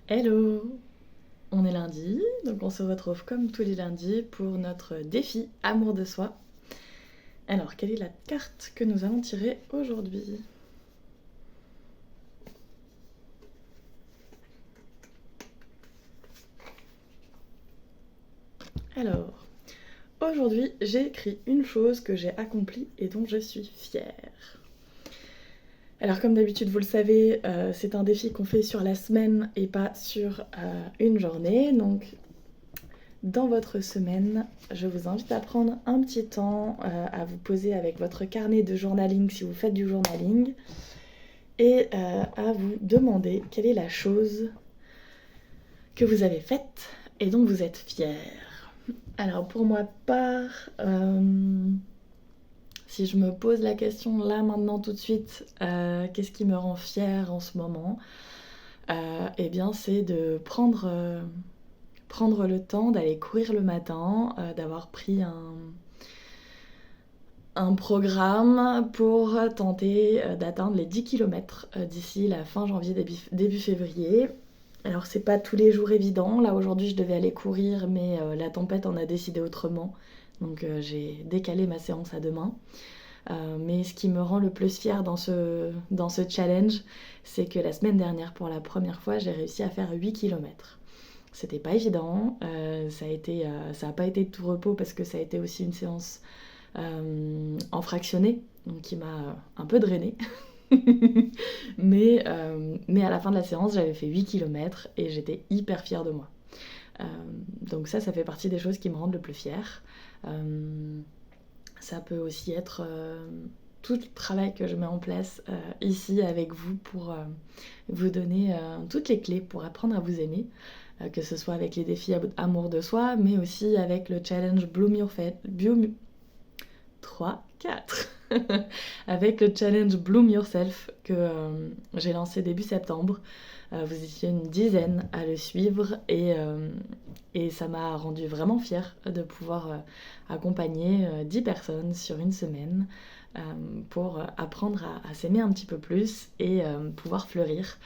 Hello! On est lundi, donc on se retrouve comme tous les lundis pour notre défi Amour de soi. Alors, quelle est la carte que nous allons tirer aujourd'hui? Alors, aujourd'hui, j'ai écrit une chose que j'ai accomplie et dont je suis fière. Alors, comme d'habitude, vous le savez, c'est un défi qu'on fait sur la semaine et pas sur une journée. Donc, dans votre semaine, je vous invite à prendre un petit temps à vous poser avec votre carnet de journaling si vous faites du journaling et à vous demander quelle est la chose que vous avez faite et dont vous êtes fier. Alors pour ma part, si je me pose la question là maintenant tout de suite, qu'est-ce qui me rend fière en ce moment? Eh bien c'est de prendre le temps d'aller courir le matin, d'avoir pris un programme pour tenter d'atteindre les 10 km d'ici la fin janvier, début février. Alors c'est pas tous les jours évident, là aujourd'hui je devais aller courir mais la tempête en a décidé autrement, donc j'ai décalé ma séance à demain. Mais ce qui me rend le plus fière dans ce challenge, c'est que la semaine dernière pour la première fois j'ai réussi à faire 8 km. C'était pas évident, ça a pas été de tout repos parce que ça a été aussi une séance en fractionné, donc qui m'a un peu drainée. mais à la fin de la séance, j'avais fait 8 km et j'étais hyper fière de moi. Donc ça fait partie des choses qui me rendent le plus fière. Ça peut aussi être tout le travail que je mets en place ici avec vous pour vous donner toutes les clés pour apprendre à vous aimer, que ce soit avec les défis amour de soi, mais aussi avec le challenge Bloom Your Face, 3, 4 avec le challenge Bloom Yourself que j'ai lancé début septembre. Vous étiez une dizaine à le suivre et ça m'a rendu vraiment fière de pouvoir accompagner 10 personnes sur une semaine pour apprendre à s'aimer un petit peu plus et pouvoir fleurir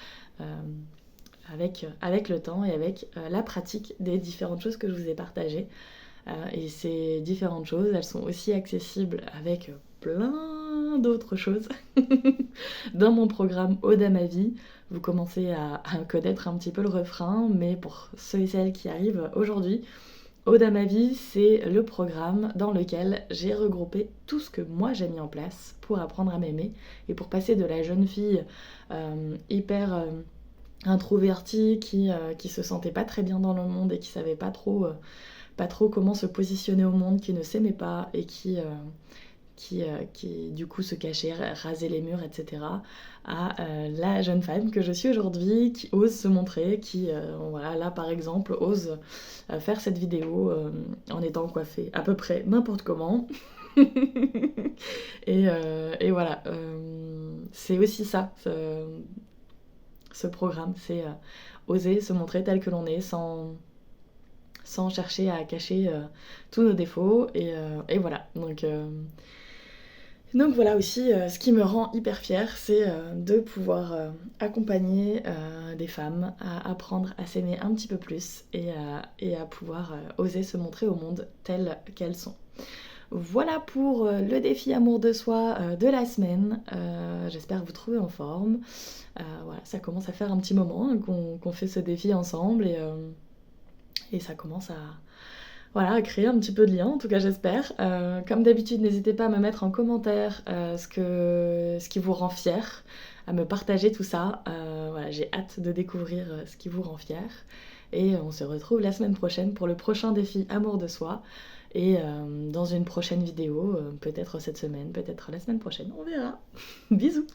avec le temps et avec la pratique des différentes choses que je vous ai partagées. Et ces différentes choses, elles sont aussi accessibles avec plein d'autres choses dans mon programme Ode à ma vie. Vous commencez à connaître un petit peu le refrain, mais pour ceux et celles qui arrivent aujourd'hui, Ode à ma vie, c'est le programme dans lequel j'ai regroupé tout ce que moi j'ai mis en place pour apprendre à m'aimer et pour passer de la jeune fille hyper introvertie qui se sentait pas très bien dans le monde et qui savait pas trop comment se positionner au monde, qui ne s'aimait pas et qui du coup se cachait, rasait les murs, etc. à la jeune femme que je suis aujourd'hui, qui ose se montrer, qui, voilà, là par exemple, ose faire cette vidéo en étant coiffée à peu près n'importe comment. et voilà, c'est aussi ça, ce programme, c'est oser se montrer tel que l'on est sans chercher à cacher tous nos défauts. Et voilà. Donc voilà aussi, ce qui me rend hyper fière, c'est de pouvoir accompagner des femmes à apprendre à s'aimer un petit peu plus et à pouvoir oser se montrer au monde telles qu'elles sont. Voilà pour le défi amour de soi de la semaine. J'espère vous trouver en forme. Voilà, ça commence à faire un petit moment hein, qu'on fait ce défi ensemble et ça commence voilà, à créer un petit peu de lien, en tout cas j'espère. Comme d'habitude, n'hésitez pas à me mettre en commentaire ce qui vous rend fier, à me partager tout ça. Voilà, j'ai hâte de découvrir ce qui vous rend fier. Et on se retrouve la semaine prochaine pour le prochain défi Amour de soi. Et dans une prochaine vidéo, peut-être cette semaine, peut-être la semaine prochaine, on verra. Bisous!